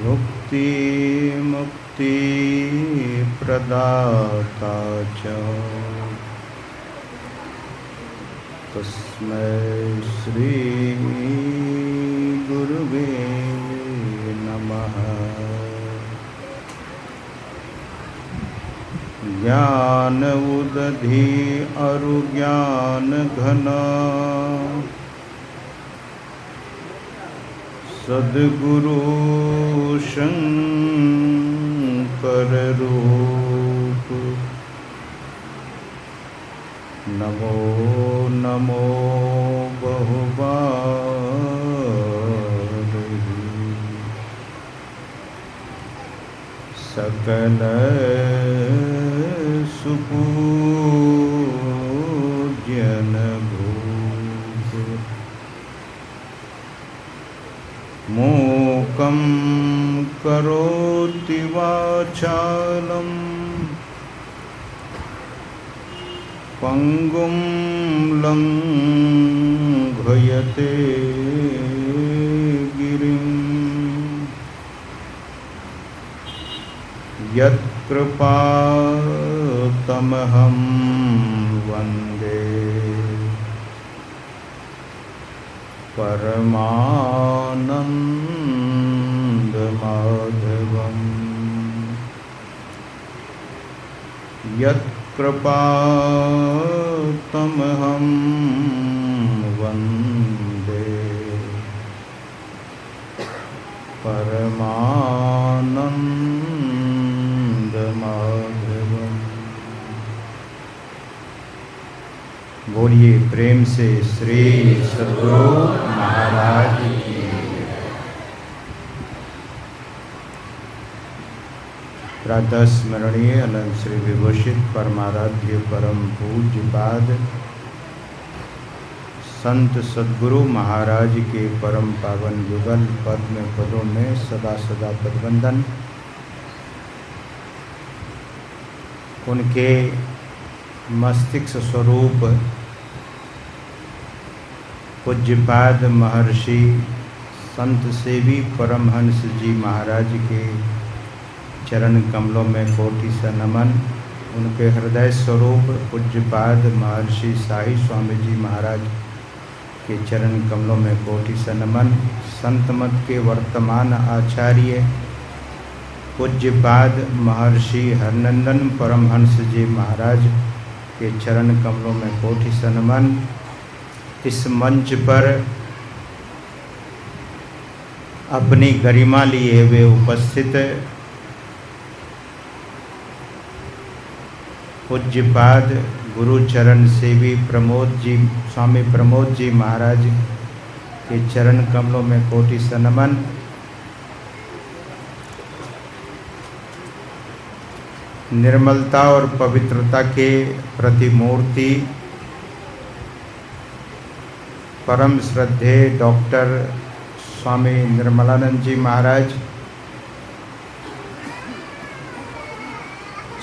भुक्ति मुक्ति प्रदाता च तस्मै श्री गुरुवे नमः। ज्ञान उदधि अरु ज्ञान घन सद्गुरु शंकर रूप नमो नमो बहुबार सकल सुपूज्यन मूकं करोति वाचालं पंगुं लंघयते गिरिं यत्कृपातमहं वन्दे परमानन्दमाधवम्। यत्कृपातमहं वन्दे परमानन्दमाधवम्। बोलिए प्रेम से श्री सद्गुरु महाराज की। प्रातः स्मरणीय अनंत श्री विभूषित परमाराध्य परम पूज्यपाद संत सद्गुरु महाराज के परम पावन युगल पद्म पदों में सदा सदा पदवंदन। उनके मस्तिष्क स्वरूप पूज्यपाद महर्षि संत सेवी परमहंस जी महाराज के चरण कमलों में कोटि सा नमन। उनके हृदय स्वरूप पूज्यपाद महर्षि साई स्वामी जी महाराज के चरण कमलों में कोटि सा नमन। संत मत के वर्तमान आचार्य पूज्यपाद महर्षि हरनंदन परमहंस जी महाराज के चरण कमलों में कोटि सा नमन। इस मंच पर अपनी गरिमा लिए वे उपस्थित पूज्यपाद गुरुचरण सेवी प्रमोद जी स्वामी प्रमोद जी महाराज के चरण कमलों में कोटि सा नमन। निर्मलता और पवित्रता के प्रतिमूर्ति परम श्रद्धेय डॉक्टर स्वामी निर्मलानंद जी महाराज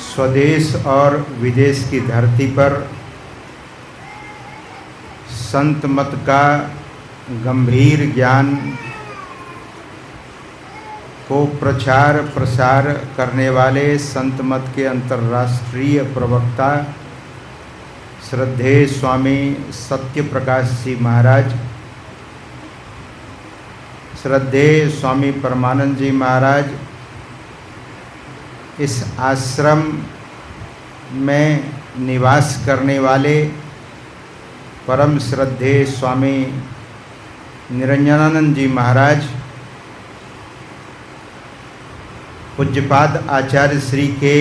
स्वदेश और विदेश की धरती पर संत मत का गंभीर ज्ञान को प्रचार प्रसार करने वाले संत मत के अंतर्राष्ट्रीय प्रवक्ता श्रद्धेय स्वामी सत्य प्रकाश जी महाराज, श्रद्धेय स्वामी परमानंद जी महाराज, इस आश्रम में निवास करने वाले परम श्रद्धेय स्वामी निरंजनानंद जी महाराज, पूज्यपाद आचार्य श्री के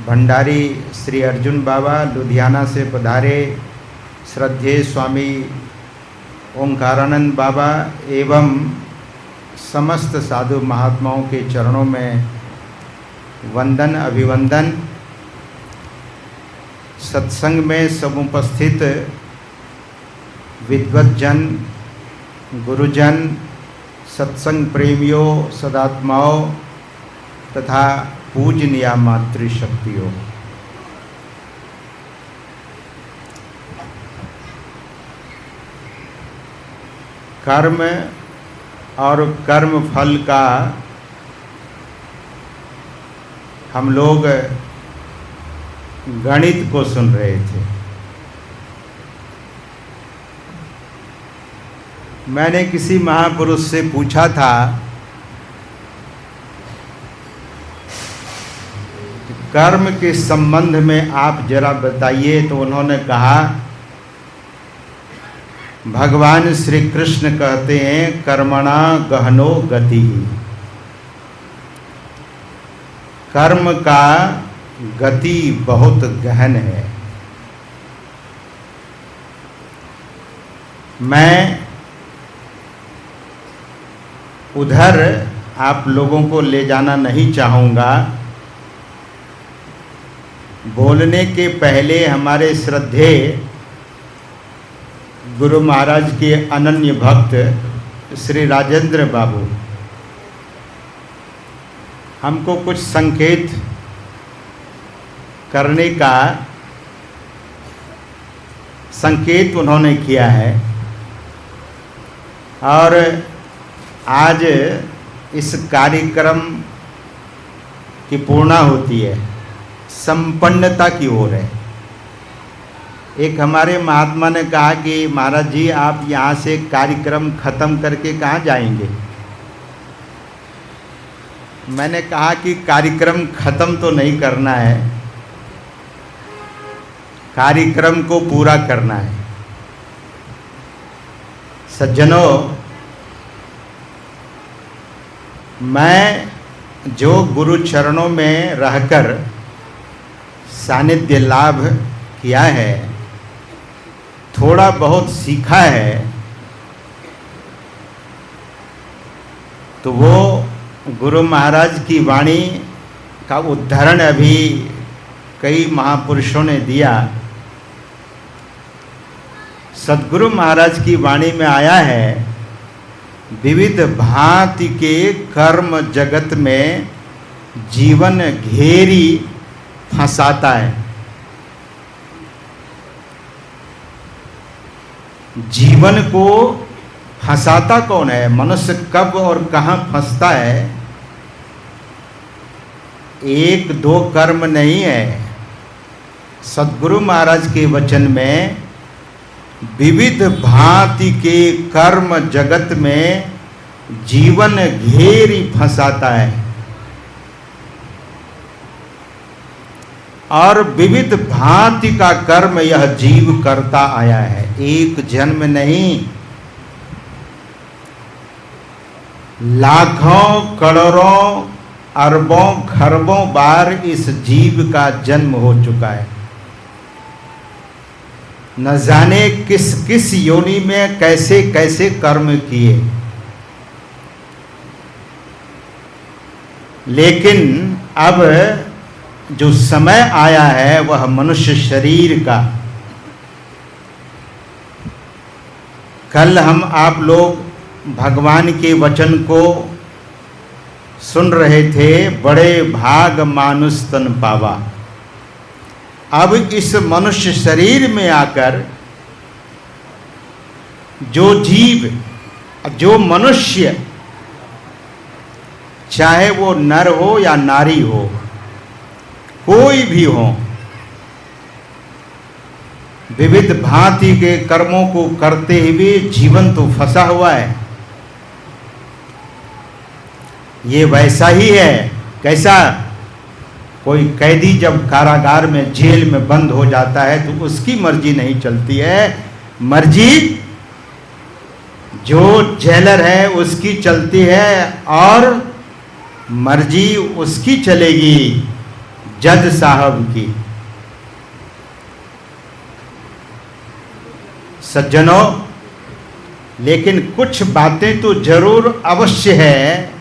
भंडारी श्री अर्जुन बाबा लुधियाना से पधारे श्रद्धेय स्वामी ओंकारानंद बाबा एवं समस्त साधु महात्माओं के चरणों में वंदन अभिवंदन। सत्संग में समुपस्थित विद्वज्जन गुरुजन सत्संग प्रेमियों सदात्माओं तथा पूजनीय मातृशक्तियों, कर्म और कर्म फल का हम लोग गणित को सुन रहे थे। मैंने किसी महापुरुष से पूछा था कि कर्म के संबंध में आप जरा बताइए, तो उन्होंने कहा भगवान श्री कृष्ण कहते हैं कर्मणा गहनो गति, कर्म का गति बहुत गहन है। मैं उधर आप लोगों को ले जाना नहीं चाहूँगा। बोलने के पहले हमारे श्रद्धेय गुरु महाराज के अनन्य भक्त श्री राजेंद्र बाबू हमको कुछ संकेत करने का संकेत उन्होंने किया है, और आज इस कार्यक्रम की पूर्णा होती है, संपन्नता की ओर है। एक हमारे महात्मा ने कहा कि महाराज जी आप यहाँ से कार्यक्रम खत्म करके कहाँ जाएंगे? मैंने कहा कि कार्यक्रम खत्म तो नहीं करना है, कार्यक्रम को पूरा करना है। सज्जनों, मैं जो गुरु चरणों में रहकर सानिध्य लाभ किया है, थोड़ा बहुत सीखा है, तो वो गुरु महाराज की वाणी का उदाहरण अभी कई महापुरुषों ने दिया। सद्गुरु महाराज की वाणी में आया है, विविध भांति के कर्म जगत में जीवन घेरी फंसाता है। जीवन को फंसाता कौन है? मनुष्य कब और कहाँ फंसता है? एक दो कर्म नहीं है। सद्गुरु महाराज के वचन में विविध भांति के कर्म जगत में जीवन घेरी फंसाता है, और विविध भांति का कर्म यह जीव करता आया है। एक जन्म नहीं, लाखों करोड़ों अरबों खरबों बार इस जीव का जन्म हो चुका है। न जाने किस किस योनि में कैसे कैसे कर्म किए, लेकिन अब जो समय आया है वह मनुष्य शरीर का। कल हम आप लोग भगवान के वचन को सुन रहे थे, बड़े भाग मानुष तन पावा। अब इस मनुष्य शरीर में आकर जो जीव, जो मनुष्य, चाहे वो नर हो या नारी हो, कोई भी हो, विविध भांति के कर्मों को करते हुए जीवन तो फंसा हुआ है। ये वैसा ही है। कैसा? कोई कैदी जब कारागार में जेल में बंद हो जाता है तो उसकी मर्जी नहीं चलती है, मर्जी जो जेलर है उसकी चलती है, और मर्जी उसकी चलेगी जज साहब की। सज्जनों, लेकिन कुछ बातें तो जरूर अवश्य है।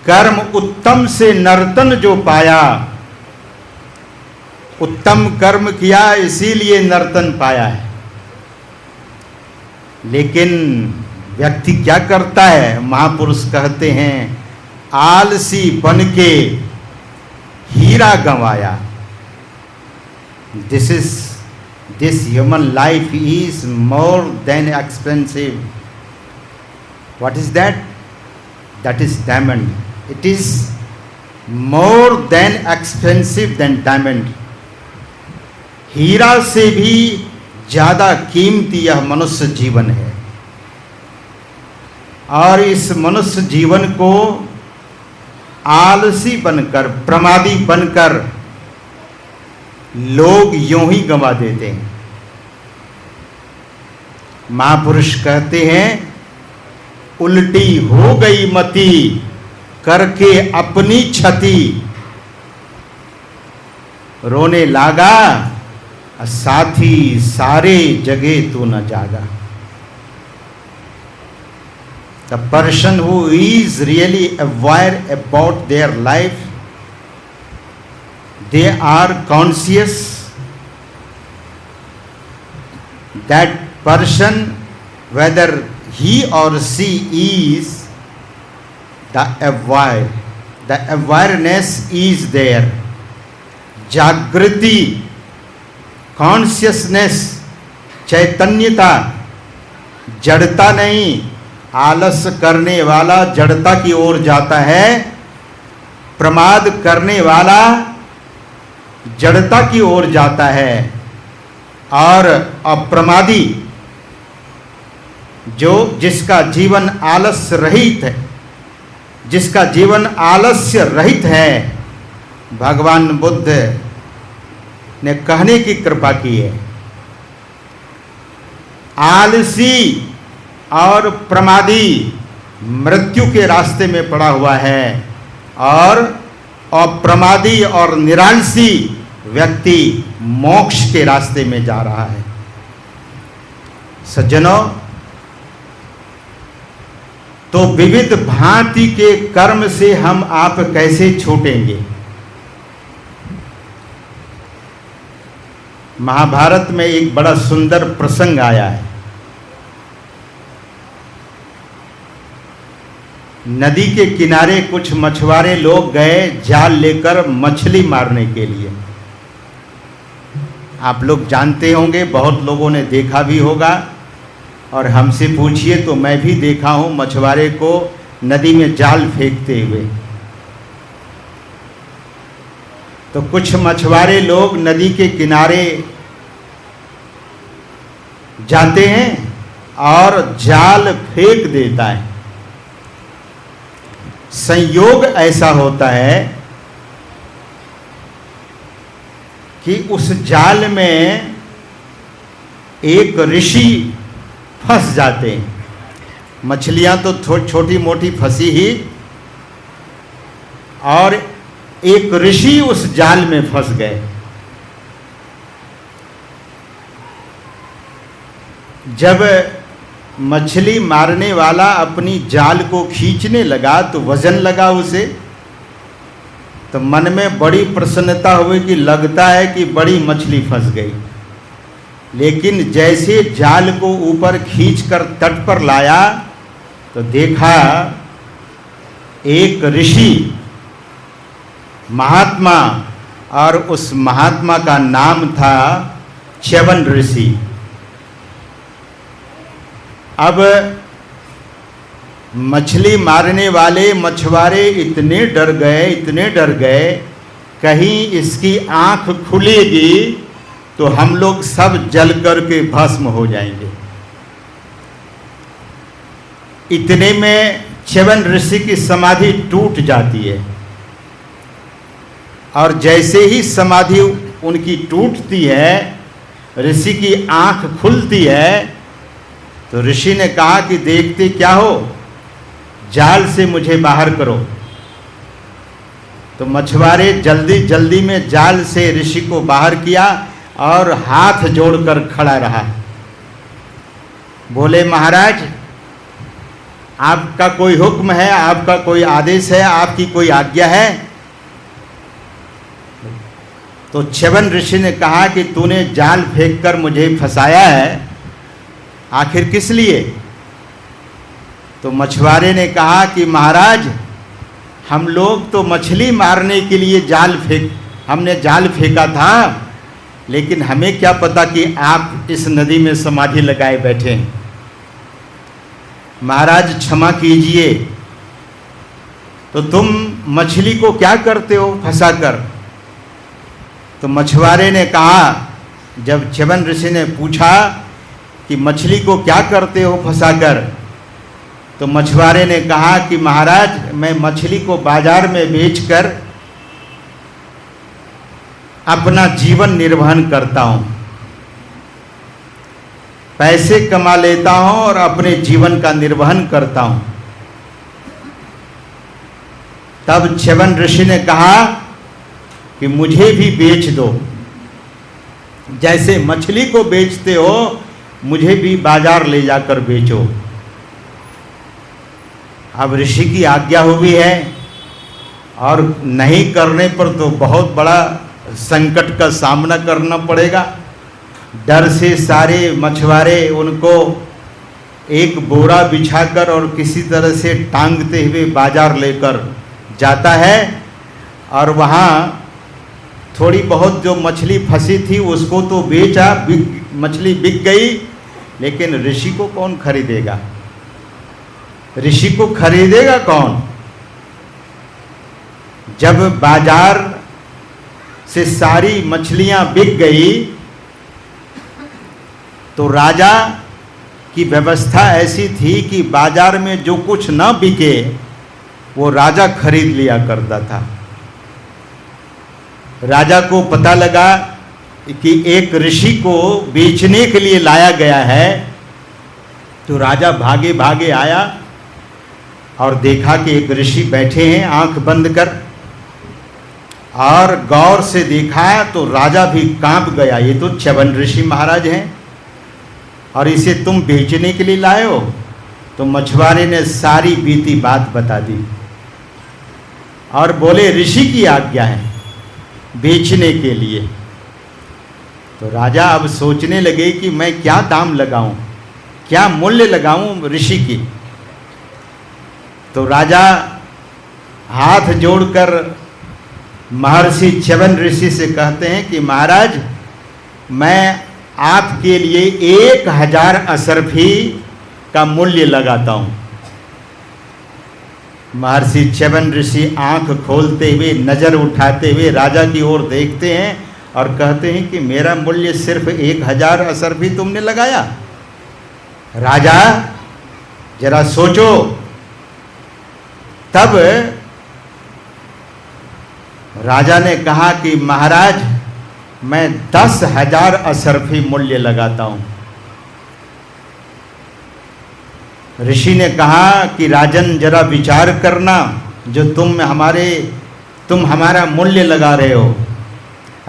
कर्म उत्तम से नर्तन जो पाया, उत्तम कर्म किया इसीलिए नर्तन पाया है। लेकिन व्यक्ति क्या करता है? महापुरुष कहते हैं आलसी बन के हीरा गंवाया। This human life is more than expensive. What is that? That is diamond. It is more than expensive than diamond, हीरा से भी ज़्यादा कीमती यह मनुष्य जीवन है। और इस मनुष्य जीवन को आलसी बनकर, प्रमादी बनकर लोग यूं ही गंवा देते हैं। महापुरुष कहते हैं, उल्टी हो गई मति करके अपनी क्षति, रोने लागा साथी सारे जगे तू न जागा। The person who is really aware about their life, they are conscious. That person, whether he or she is the aware, the awareness is there. जागृति, कॉन्शियसनेस, चैतन्यता, जड़ता नहीं। आलस करने वाला जड़ता की ओर जाता है, प्रमाद करने वाला जड़ता की ओर जाता है, और अप्रमादी जिसका जीवन आलस्य रहित है, जिसका जीवन आलस्य रहित है, भगवान बुद्ध ने कहने की कृपा की है। आलसी और प्रमादी मृत्यु के रास्ते में पड़ा हुआ है, और अप्रमादी और निरालसी व्यक्ति मोक्ष के रास्ते में जा रहा है। सज्जनों, तो विविध भांति के कर्म से हम आप कैसे छूटेंगे? महाभारत में एक बड़ा सुंदर प्रसंग आया है। नदी के किनारे कुछ मछुआरे लोग गए जाल लेकर मछली मारने के लिए। आप लोग जानते होंगे, बहुत लोगों ने देखा भी होगा, और हमसे पूछिए तो मैं भी देखा हूं मछुआरे को नदी में जाल फेंकते हुए। तो कुछ मछुआरे लोग नदी के किनारे जाते हैं और जाल फेंक देता है। संयोग ऐसा होता है कि उस जाल में एक ऋषि फंस जाते हैं। मछलियां तो छोटी मोटी फंसी ही, और एक ऋषि उस जाल में फंस गए। जब मछली मारने वाला अपनी जाल को खींचने लगा तो वजन लगा उसे, तो मन में बड़ी प्रसन्नता हुई कि लगता है कि बड़ी मछली फंस गई। लेकिन जैसे जाल को ऊपर खींचकर तट पर लाया तो देखा एक ऋषि महात्मा, और उस महात्मा का नाम था च्यवन ऋषि। अब मछली मारने वाले मछुआरे इतने डर गए, कहीं इसकी आंख खुलेगी तो हम लोग सब जल करके भस्म हो जाएंगे। इतने में च्यवन ऋषि की समाधि टूट जाती है, और जैसे ही समाधि उनकी टूटती है, ऋषि की आंख खुलती है, तो ऋषि ने कहा कि देखते क्या हो, जाल से मुझे बाहर करो। तो मछुआरे जल्दी में जाल से ऋषि को बाहर किया और हाथ जोड़कर खड़ा रहा। बोले, महाराज आपका कोई हुक्म है, आपका कोई आदेश है, आपकी कोई आज्ञा है? तो च्यवन ऋषि ने कहा कि तूने जाल फेंककर मुझे फंसाया है, आखिर किस लिए? तो मछुआरे ने कहा कि महाराज, हम लोग तो मछली मारने के लिए हमने जाल फेंका था, लेकिन हमें क्या पता कि आप इस नदी में समाधि लगाए बैठे हैं। महाराज क्षमा कीजिए। तो तुम मछली को क्या करते हो फंसाकर? तो मछुआरे ने कहा, जब च्यवन ऋषि ने पूछा कि मछली को क्या करते हो फंसाकर, तो मछुआरे ने कहा कि महाराज मैं मछली को बाजार में बेचकर अपना जीवन निर्वहन करता हूं, पैसे कमा लेता हूं और अपने जीवन का निर्वहन करता हूं। तब च्यवन ऋषि ने कहा कि मुझे भी बेच दो, जैसे मछली को बेचते हो मुझे भी बाजार ले जाकर बेचो। अब ऋषि की आज्ञा हुई है और नहीं करने पर तो बहुत बड़ा संकट का सामना करना पड़ेगा। डर से सारे मछुआरे उनको एक बोरा बिछाकर और किसी तरह से टांगते हुए बाजार लेकर जाता है, और वहाँ थोड़ी बहुत जो मछली फंसी थी उसको तो बेचा, मछली बिक गई, लेकिन ऋषि को कौन खरीदेगा? ऋषि को खरीदेगा कौन? जब बाजार से सारी मछलियां बिक गई तो राजा की व्यवस्था ऐसी थी कि बाजार में जो कुछ न बिके वो राजा खरीद लिया करता था। राजा को पता लगा कि एक ऋषि को बेचने के लिए लाया गया है, तो राजा भागे भागे आया और देखा कि एक ऋषि बैठे हैं आंख बंद कर, और गौर से देखा तो राजा भी कांप गया, ये तो च्यवन ऋषि महाराज हैं और इसे तुम बेचने के लिए लाए हो। तो मछुआरे ने सारी बीती बात बता दी और बोले ऋषि की आज्ञा है बेचने के लिए। तो राजा अब सोचने लगे कि मैं क्या दाम लगाऊं, क्या मूल्य लगाऊं ऋषि की। तो राजा हाथ जोड़कर महर्षि च्यवन ऋषि से कहते हैं कि महाराज मैं आपके लिए 1000 असरफी का मूल्य लगाता हूं। महर्षि च्यवन ऋषि आंख खोलते हुए नजर उठाते हुए राजा की ओर देखते हैं और कहते हैं कि मेरा मूल्य सिर्फ 1000 असरफी तुमने लगाया? राजा जरा सोचो। तब राजा ने कहा कि महाराज मैं 10,000 असरफी मूल्य लगाता हूं। ऋषि ने कहा कि राजन जरा विचार करना, जो तुम हमारा मूल्य लगा रहे हो।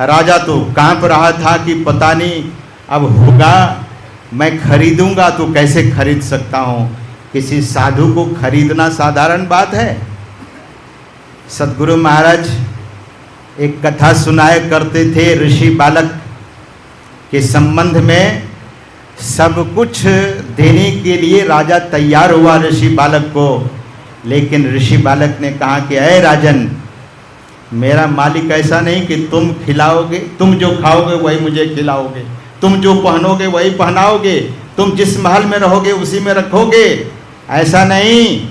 राजा तो कांप रहा था कि पता नहीं अब होगा, मैं खरीदूंगा तो कैसे खरीद सकता हूं, किसी साधु को खरीदना साधारण बात है। सद्गुरु महाराज एक कथा सुनाया करते थे ऋषि बालक के संबंध में। सब कुछ देने के लिए राजा तैयार हुआ ऋषि बालक को, लेकिन ऋषि बालक ने कहा कि अय राजन, मेरा मालिक ऐसा नहीं कि तुम खिलाओगे, तुम जो खाओगे वही मुझे खिलाओगे, तुम जो पहनोगे वही पहनाओगे, तुम जिस महल में रहोगे उसी में रखोगे, ऐसा नहीं।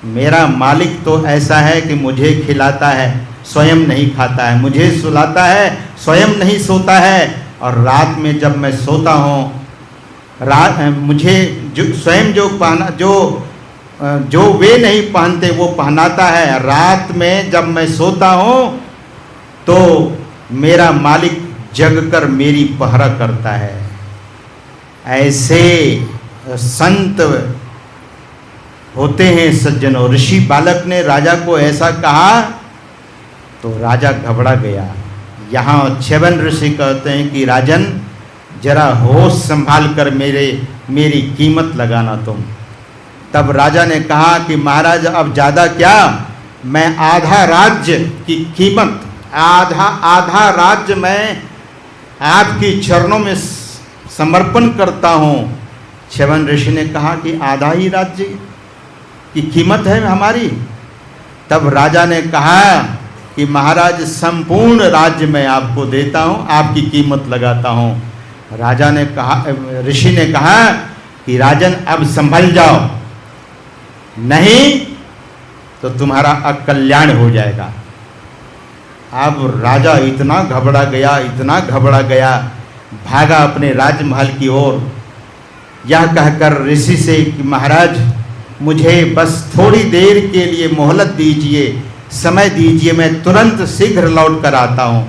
मेरा मालिक तो ऐसा है कि मुझे खिलाता है, स्वयं नहीं खाता है, मुझे सुलाता है, स्वयं नहीं सोता है, और रात में जब मैं सोता हूँ मुझे स्वयं जो वे नहीं पहनते वो पहनाता है। रात में जब मैं सोता हूँ तो मेरा मालिक जगकर मेरी पहरा करता है। ऐसे संत होते हैं सज्जनों। ऋषि बालक ने राजा को ऐसा कहा तो राजा घबरा गया। यहाँ च्यवन ऋषि कहते हैं कि राजन जरा होश संभाल कर मेरी कीमत लगाना तुम। तब राजा ने कहा कि महाराज अब ज़्यादा क्या, मैं आधा राज्य की कीमत, आधा राज्य मैं आपकी चरणों में समर्पण करता हूँ। च्यवन ऋषि ने कहा कि आधा ही राज्य की कीमत है हमारी। तब राजा ने कहा कि महाराज संपूर्ण राज्य मैं आपको देता हूँ, आपकी कीमत लगाता हूँ। राजा ने कहा, ऋषि ने कहा कि राजन अब संभल जाओ, नहीं तो तुम्हारा अकल्याण हो जाएगा। अब राजा इतना घबरा गया, भागा अपने राजमहल की ओर, यह कहकर ऋषि से कि महाराज मुझे बस थोड़ी देर के लिए मोहलत दीजिए, समय दीजिए, मैं तुरंत शीघ्र लौट कर आता हूँ।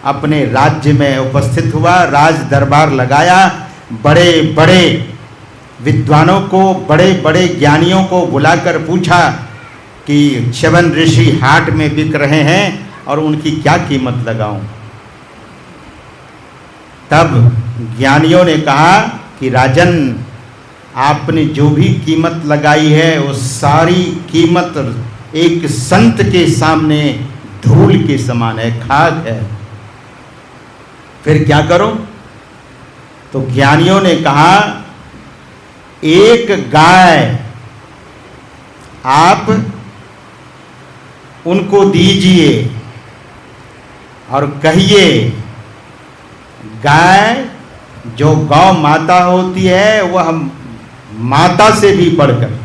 अपने राज्य में उपस्थित हुआ, राज दरबार लगाया, बड़े बड़े विद्वानों को, बड़े बड़े ज्ञानियों को बुलाकर पूछा कि च्यवन ऋषि हाट में बिक रहे हैं और उनकी क्या कीमत लगाऊं। तब ज्ञानियों ने कहा कि राजन, आपने जो भी कीमत लगाई है वो सारी कीमत एक संत के सामने धूल के समान है, खाक है, फिर क्या करो। तो ज्ञानियों ने कहा एक गाय आप उनको दीजिए और कहिए गाय जो गौ माता होती है वह माता से भी बढ़कर।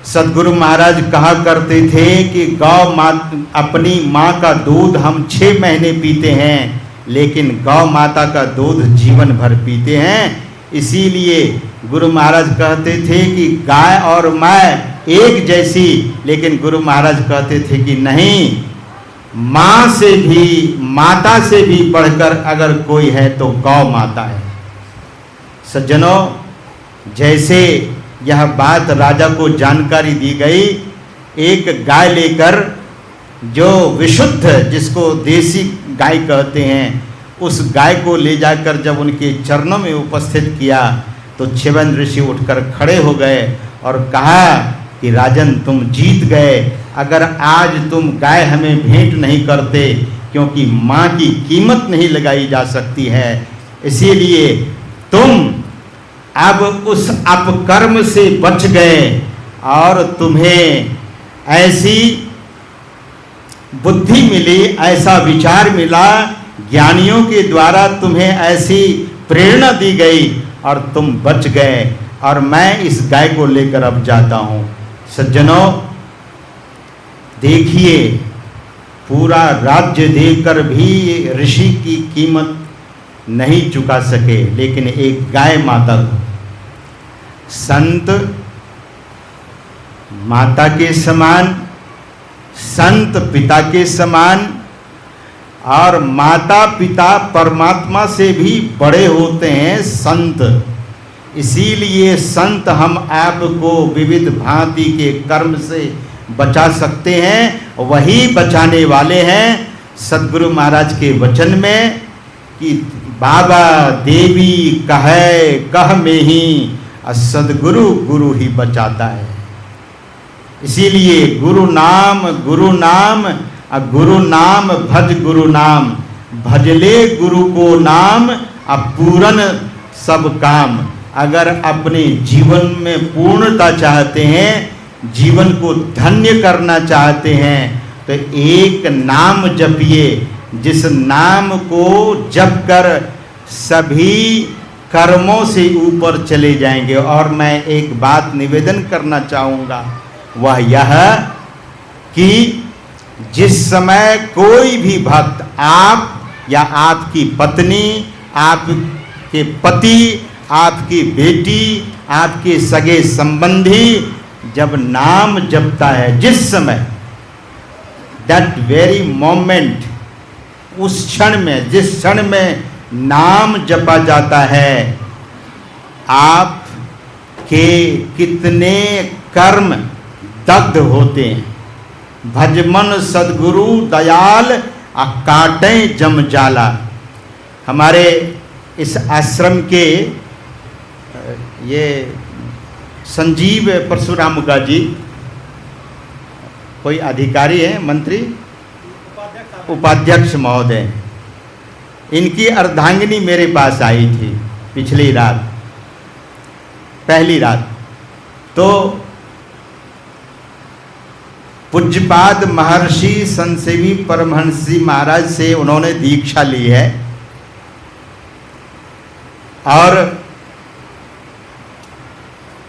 सदगुरु महाराज कहा करते थे कि गौ माता, अपनी माँ का दूध हम 6 महीने पीते हैं, लेकिन गौ माता का दूध जीवन भर पीते हैं। इसीलिए गुरु महाराज कहते थे कि गाय और मैं एक जैसी, लेकिन गुरु महाराज कहते थे कि नहीं, माँ से भी, माता से भी बढ़कर अगर कोई है तो गौ माता है। सज्जनों, जैसे यह बात राजा को जानकारी दी गई, एक गाय लेकर, जो विशुद्ध, जिसको देसी गाय कहते हैं, उस गाय को ले जाकर जब उनके चरणों में उपस्थित किया तो च्यवन ऋषि उठकर खड़े हो गए और कहा कि राजन तुम जीत गए। अगर आज तुम गाय हमें भेंट नहीं करते, क्योंकि माँ की कीमत नहीं लगाई जा सकती है, इसीलिए तुम अब उस अपकर्म से बच गए और तुम्हें ऐसी बुद्धि मिली, ऐसा विचार मिला, ज्ञानियों के द्वारा तुम्हें ऐसी प्रेरणा दी गई और तुम बच गए, और मैं इस गाय को लेकर अब जाता हूँ। सज्जनों, देखिए, पूरा राज्य देकर भी ऋषि की कीमत नहीं चुका सके, लेकिन एक गाय माता को संत माता के समान, संत पिता के समान, और माता पिता परमात्मा से भी बड़े होते हैं संत। इसीलिए संत हम आपको विविध भांति के कर्म से बचा सकते हैं, वही बचाने वाले हैं। सदगुरु महाराज के वचन में कि बाबा देवी कहे कह में ही, सदगुरु गुरु ही बचाता है। इसीलिए गुरु नाम भज गुरु नाम, भजले गुरु को नाम अपूरन सब काम। अगर अपने जीवन में पूर्णता चाहते हैं, जीवन को धन्य करना चाहते हैं, तो एक नाम जपिए, जिस नाम को जप कर सभी कर्मों से ऊपर चले जाएंगे। और मैं एक बात निवेदन करना चाहूँगा, वह यह कि जिस समय कोई भी भक्त, आप या आपकी पत्नी, आपके पति, आपकी बेटी, आपके सगे संबंधी जब नाम जपता है, जिस समय, दैट वेरी मोमेंट, उस क्षण में, जिस क्षण में नाम जपा जाता है, आपके कितने कर्म दग्ध होते हैं। भजमन सदगुरु दयाल काटे जम जाला। हमारे इस आश्रम के ये संजीव परशुरामुगा जी, कोई अधिकारी है, मंत्री, उपाध्यक्ष महोदय, इनकी अर्धांगिनी मेरे पास आई थी पिछली रात, पहली रात। तो पूज्यपाद महर्षि संतसेवी परमहंस जी महाराज से उन्होंने दीक्षा ली है, और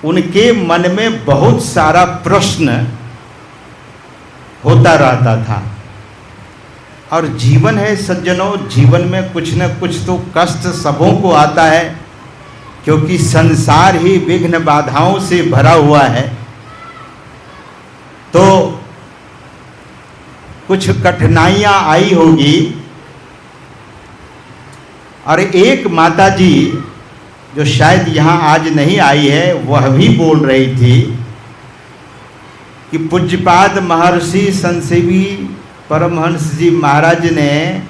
उनके मन में बहुत सारा प्रश्न होता रहता था। और जीवन है सज्जनों, जीवन में कुछ न कुछ तो कष्ट सबों को आता है, क्योंकि संसार ही विघ्न बाधाओं से भरा हुआ है। तो कुछ कठिनाइयां आई होगी। और एक माता जी जो शायद यहाँ आज नहीं आई है, वह भी बोल रही थी कि पूज्यपाद महर्षि संतसेवी परमहंस जी महाराज ने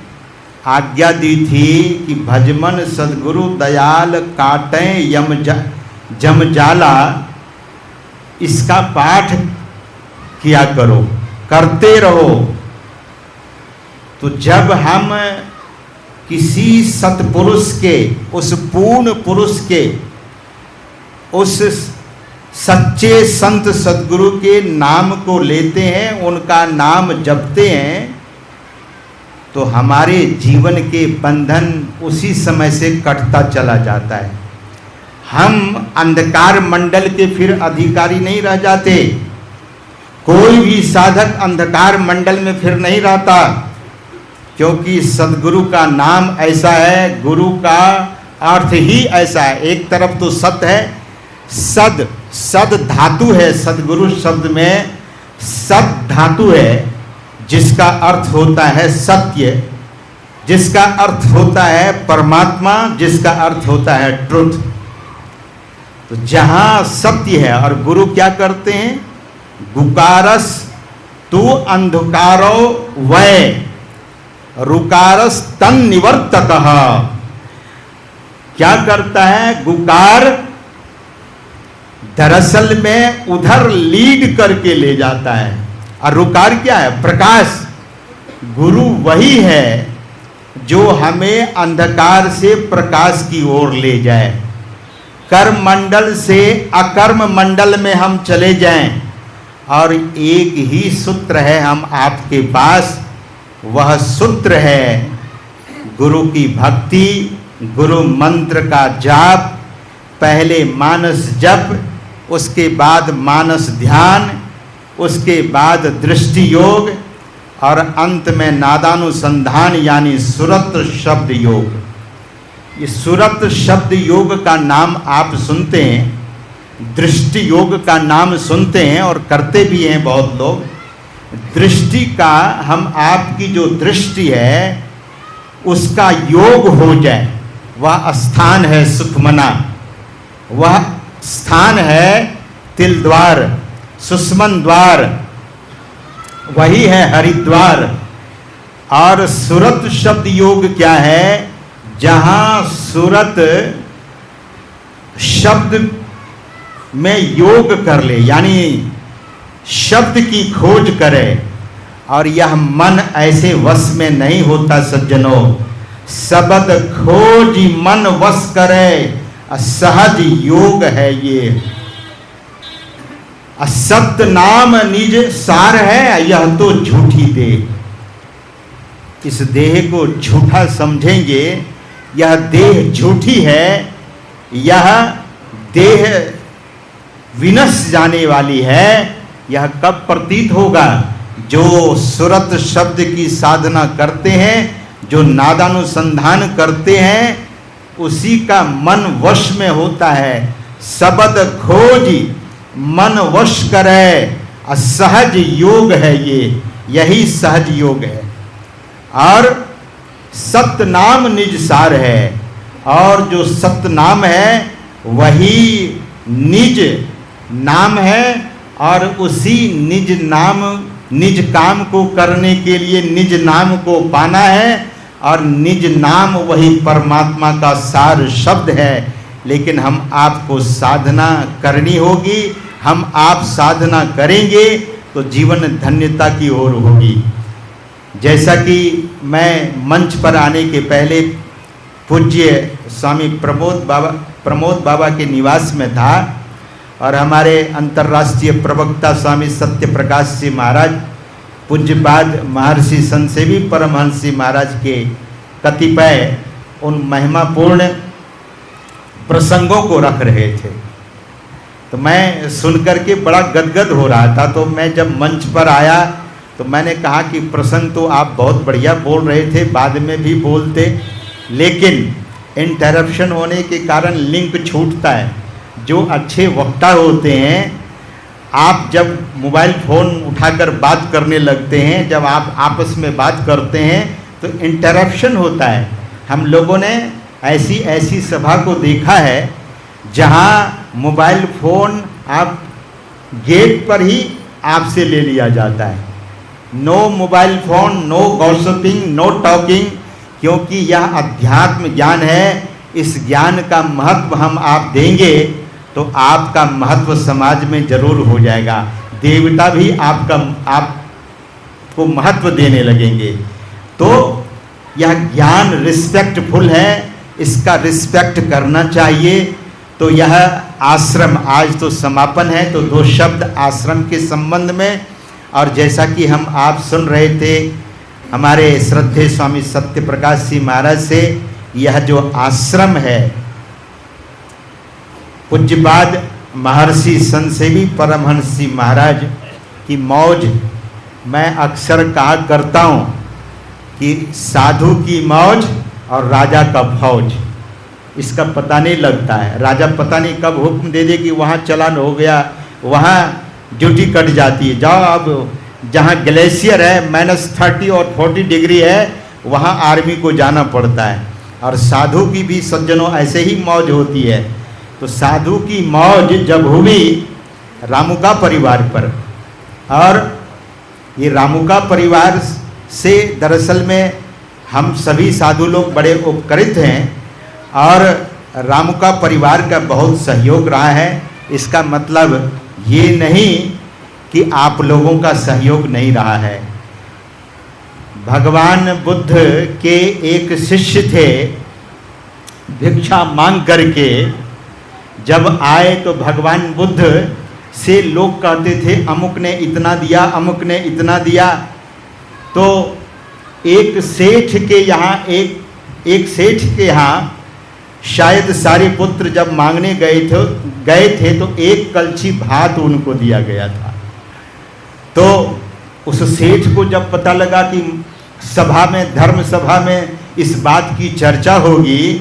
आज्ञा दी थी कि भजमन सद्गुरु दयाल काटें जमजाला, इसका पाठ किया करो, करते रहो। तो जब हम किसी सतपुरुष के, उस पूर्ण पुरुष के, उस सच्चे संत सद्गुरु के नाम को लेते हैं, उनका नाम जपते हैं, तो हमारे जीवन के बंधन उसी समय से कटता चला जाता है। हम अंधकार मंडल के फिर अधिकारी नहीं रह जाते। कोई भी साधक अंधकार मंडल में फिर नहीं रहता, क्योंकि सद्गुरु का नाम ऐसा है, गुरु का अर्थ ही ऐसा है। एक तरफ तो सत है, सद धातु है, सद्गुरु शब्द में सद धातु है, जिसका अर्थ होता है सत्य, जिसका अर्थ होता है परमात्मा, जिसका अर्थ होता है ट्रुथ। तो जहां सत्य है, और गुरु क्या करते हैं, गुकारस तू अंधकारो वै रुकारस तन निवर्तक। क्या करता है गुकार, दरअसल में उधर लीड करके ले जाता है। और रुकार क्या है, प्रकाश। गुरु वही है जो हमें अंधकार से प्रकाश की ओर ले जाए, कर्म मंडल से अकर्म मंडल में हम चले जाएं। और एक ही सूत्र है हम आपके पास, वह सूत्र है गुरु की भक्ति, गुरु मंत्र का जाप। पहले मानस जप, उसके बाद मानस ध्यान, उसके बाद दृष्टि योग, और अंत में नादानुसंधान यानी सुरत शब्द योग। ये सुरत शब्द योग का नाम आप सुनते हैं, दृष्टि योग का नाम सुनते हैं और करते भी हैं बहुत लोग। दृष्टि का, हम आपकी जो दृष्टि है उसका योग हो जाए, वह स्थान है सुखमना, वह स्थान है तिल द्वार, सुषमन द्वार, वही है हरिद्वार। और सुरत शब्द योग क्या है, जहां सुरत शब्द में योग कर ले, यानी शब्द की खोज करे। और यह मन ऐसे वश में नहीं होता सज्जनों, शब्द खोज मन वश करे, असहज योग है ये। असत्य नाम निज सार है, यह तो झूठी देह। इस देह को झूठा समझेंगे, यह देह झूठी है, यह देह विनश जाने वाली है। यह कब प्रतीत होगा, जो सुरत शब्द की साधना करते हैं, जो नादानुसंधान करते हैं, उसी का मन वश में होता है। शब्द खोज मन वश करे, असहज योग है ये, यही सहज योग है। और सत्य नाम निज सार है, और जो सत्य नाम है वही निज नाम है। और उसी निज नाम, निज काम को करने के लिए निज नाम को पाना है, और निज नाम वही परमात्मा का सार शब्द है। लेकिन हम आपको साधना करनी होगी, हम आप साधना करेंगे तो जीवन धन्यता की ओर होगी। जैसा कि मैं मंच पर आने के पहले पूज्य स्वामी प्रमोद बाबा के निवास में था, और हमारे अंतर्राष्ट्रीय प्रवक्ता स्वामी सत्य प्रकाश जी महाराज पूज्यपाद महर्षि संतसेवी परमहंस जी महाराज के कतिपय उन महिमापूर्ण प्रसंगों को रख रहे थे। तो मैं सुनकर के बड़ा गदगद हो रहा था। तो मैं जब मंच पर आया तो मैंने कहा कि प्रसंग तो आप बहुत बढ़िया बोल रहे थे, बाद में भी बोलते, लेकिन इंटरप्शन होने के कारण लिंक छूटता है। जो अच्छे वक्ता होते हैं, आप जब मोबाइल फ़ोन उठाकर बात करने लगते हैं, जब आप आपस में बात करते हैं तो इंटरप्शन होता है। हम लोगों ने ऐसी ऐसी सभा को देखा है जहां मोबाइल फ़ोन आप गेट पर ही आपसे ले लिया जाता है। No mobile phone, no gossiping, no talking, क्योंकि यह अध्यात्म ज्ञान है। इस ज्ञान का महत्व हम आप देंगे तो आपका महत्व समाज में जरूर हो जाएगा। देवता भी आपको महत्व देने लगेंगे। तो यह ज्ञान रिस्पेक्टफुल है, इसका रिस्पेक्ट करना चाहिए। तो यह आश्रम आज तो समापन है, तो 2 शब्द आश्रम के संबंध में। और जैसा कि हम आप सुन रहे थे हमारे श्रद्धेय स्वामी सत्य प्रकाश जी महाराज से, यह जो आश्रम है पूज्यपाद महर्षि संतसेवी परमहंस जी महाराज की मौज, मैं अक्सर कहा करता हूँ कि साधु की मौज और राजा का फौज, इसका पता नहीं लगता है। राजा पता नहीं कब हुक्म दे दे कि वहाँ चलान हो गया, वहाँ ड्यूटी कट जाती है। जाओ, अब जहाँ ग्लेशियर है -30 और 40 डिग्री है, वहाँ आर्मी को जाना पड़ता है। और साधु की भी सज्जनों ऐसे ही मौज होती है। तो साधु की मौज जब हुई रामुका परिवार पर, और ये रामुका परिवार से दरअसल में हम सभी साधु लोग बड़े उपकृत हैं और रामुका परिवार का बहुत सहयोग रहा है। इसका मतलब ये नहीं कि आप लोगों का सहयोग नहीं रहा है। भगवान बुद्ध के एक शिष्य थे, भिक्षा मांग करके जब आए तो भगवान बुद्ध से लोग कहते थे अमुक ने इतना दिया, अमुक ने इतना दिया। तो एक सेठ के यहाँ एक सेठ के यहाँ शायद सारे पुत्र जब मांगने गए थे तो 1 कलछी भात उनको दिया गया था। तो उस सेठ को जब पता लगा कि सभा में, धर्म सभा में इस बात की चर्चा होगी,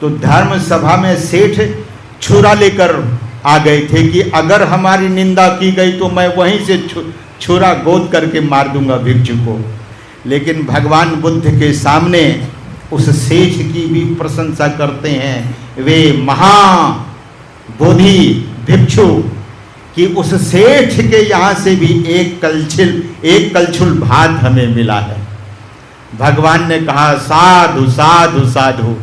तो धर्म सभा में सेठ छुरा लेकर आ गए थे कि अगर हमारी निंदा की गई तो मैं वहीं से छुरा गोद करके मार दूंगा भिक्षु को। लेकिन भगवान बुद्ध के सामने उस सेठ की भी प्रशंसा करते हैं वे महाबोधि भिक्षु, कि उस सेठ के यहाँ से भी एक कलछुल भात हमें मिला है। भगवान ने कहा साधु साधु साधु।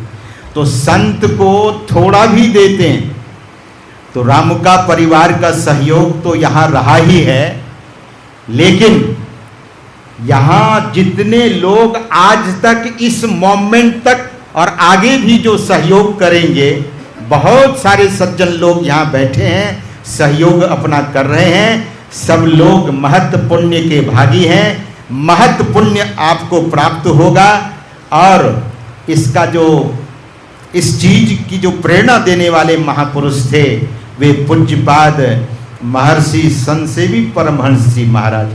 तो संत को थोड़ा भी देते हैं। तो रामुका परिवार का सहयोग तो यहाँ रहा ही है, लेकिन यहाँ जितने लोग आज तक इस मोमेंट तक और आगे भी जो सहयोग करेंगे, बहुत सारे सज्जन लोग यहाँ बैठे हैं, सहयोग अपना कर रहे हैं। सब लोग महत् पुण्य के भागी हैं। महत् पुण्य आपको प्राप्त होगा। और इसका जो इस चीज की जो प्रेरणा देने वाले महापुरुष थे वे पूज्यपाद महर्षि संतसेवी परमहंस जी महाराज,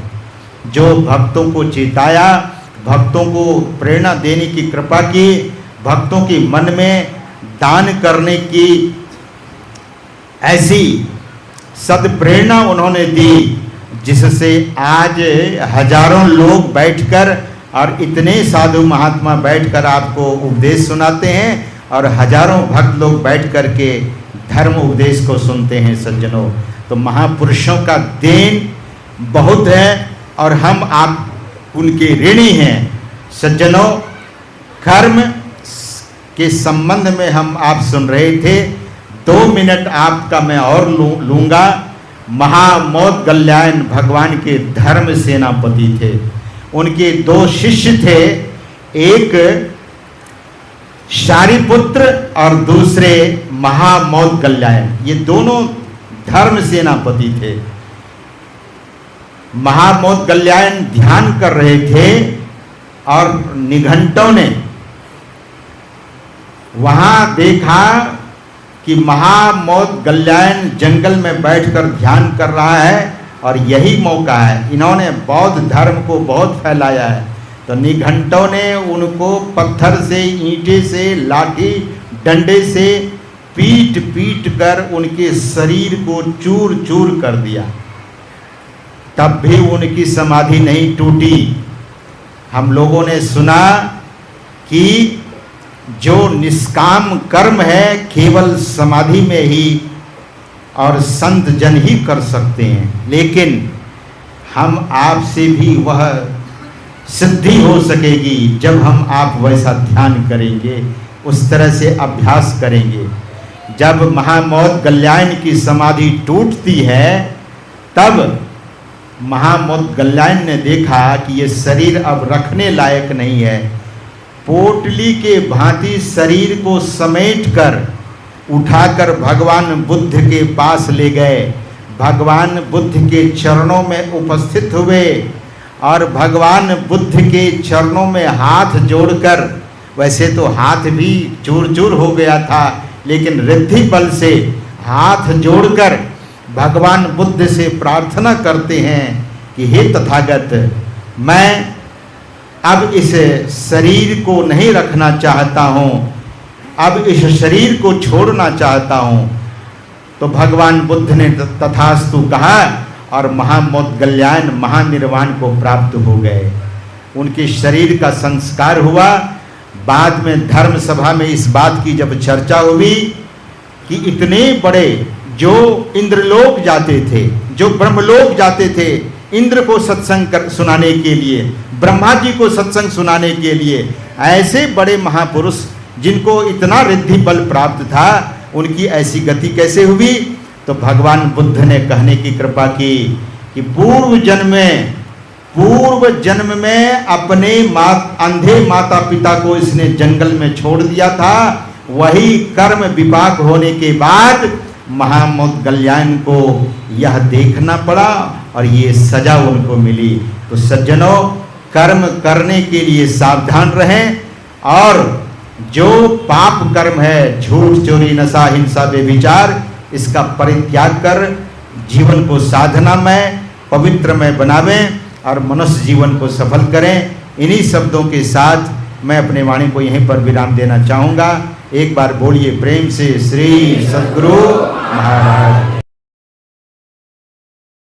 जो भक्तों को चेताया, भक्तों को प्रेरणा देने की कृपा की, भक्तों के मन में दान करने की ऐसी सद्प्रेरणा उन्होंने दी, जिससे आज हजारों लोग बैठकर और इतने साधु महात्मा बैठकर आपको उपदेश सुनाते हैं और हजारों भक्त लोग बैठ कर के धर्म उपदेश को सुनते हैं। सज्जनों, तो महापुरुषों का देन बहुत है और हम आप उनके ऋणी हैं। सज्जनों, कर्म के संबंध में हम आप सुन रहे थे। 2 मिनट आपका मैं और लूँगा। महामौदगल्यायन भगवान के धर्म सेनापति थे। उनके 2 शिष्य थे, एक शारिपुत्र और दूसरे महामौदगल्यायन। ये दोनों धर्म सेनापति थे। महामौदगल्यायन ध्यान कर रहे थे और निघंटों ने वहां देखा कि महामौत गल्यायन जंगल में बैठकर ध्यान कर रहा है और यही मौका है। इन्होंने बौद्ध धर्म को बहुत फैलाया है, तो निघंटों ने उनको पत्थर से, ईंटे से, लाठी डंडे से पीट पीट कर उनके शरीर को चूर चूर कर दिया, तब भी उनकी समाधि नहीं टूटी। हम लोगों ने सुना कि जो निष्काम कर्म है केवल समाधि में ही और संत जन ही कर सकते हैं, लेकिन हम आपसे भी वह सिद्धि हो सकेगी जब हम आप वैसा ध्यान करेंगे, उस तरह से अभ्यास करेंगे। जब महामौत गल्यायन की समाधि टूटती है तब महामौत गल्यायन ने देखा कि ये शरीर अब रखने लायक नहीं है। पोटली के भांति शरीर को समेटकर उठाकर भगवान बुद्ध के पास ले गए। भगवान बुद्ध के चरणों में उपस्थित हुए और भगवान बुद्ध के चरणों में हाथ जोड़कर, वैसे तो हाथ भी चूर चूर हो गया था, लेकिन रिद्धि बल से हाथ जोड़कर भगवान बुद्ध से प्रार्थना करते हैं कि हे तथागत, मैं अब इस शरीर को नहीं रखना चाहता हूँ, अब इस शरीर को छोड़ना चाहता हूँ। तो भगवान बुद्ध ने तथास्तु कहा और महामौत गल्यायन महानिर्वाण को प्राप्त हो गए। उनके शरीर का संस्कार हुआ। बाद में धर्म सभा में इस बात की जब चर्चा हुई कि इतने बड़े जो इंद्रलोक जाते थे, जो ब्रह्मलोक जाते थे इंद्र को सत्संग सुनाने के लिए, ब्रह्मा जी को सत्संग सुनाने के लिए, ऐसे बड़े महापुरुष जिनको इतना रिद्धि बल प्राप्त था, उनकी ऐसी गति कैसे हुई? तो भगवान बुद्ध ने कहने की कृपा की कि पूर्व जन्म में अपने अंधे माता पिता को इसने जंगल में छोड़ दिया था। वही कर्म विपाक होने के बाद महामौत गल्यायन को यह देखना पड़ा और ये सजा उनको मिली। तो सज्जनों, कर्म करने के लिए सावधान रहें और जो पाप कर्म है, झूठ, चोरी, नशा, हिंसा, व्यभिचार, इसका परित्याग कर जीवन को साधनामय, पवित्रमय बनावें और मनुष्य जीवन को सफल करें। इन्हीं शब्दों के साथ मैं अपने वाणी को यहीं पर विराम देना चाहूँगा। एक बार बोलिए प्रेम से श्री सद्गुरु महाराज।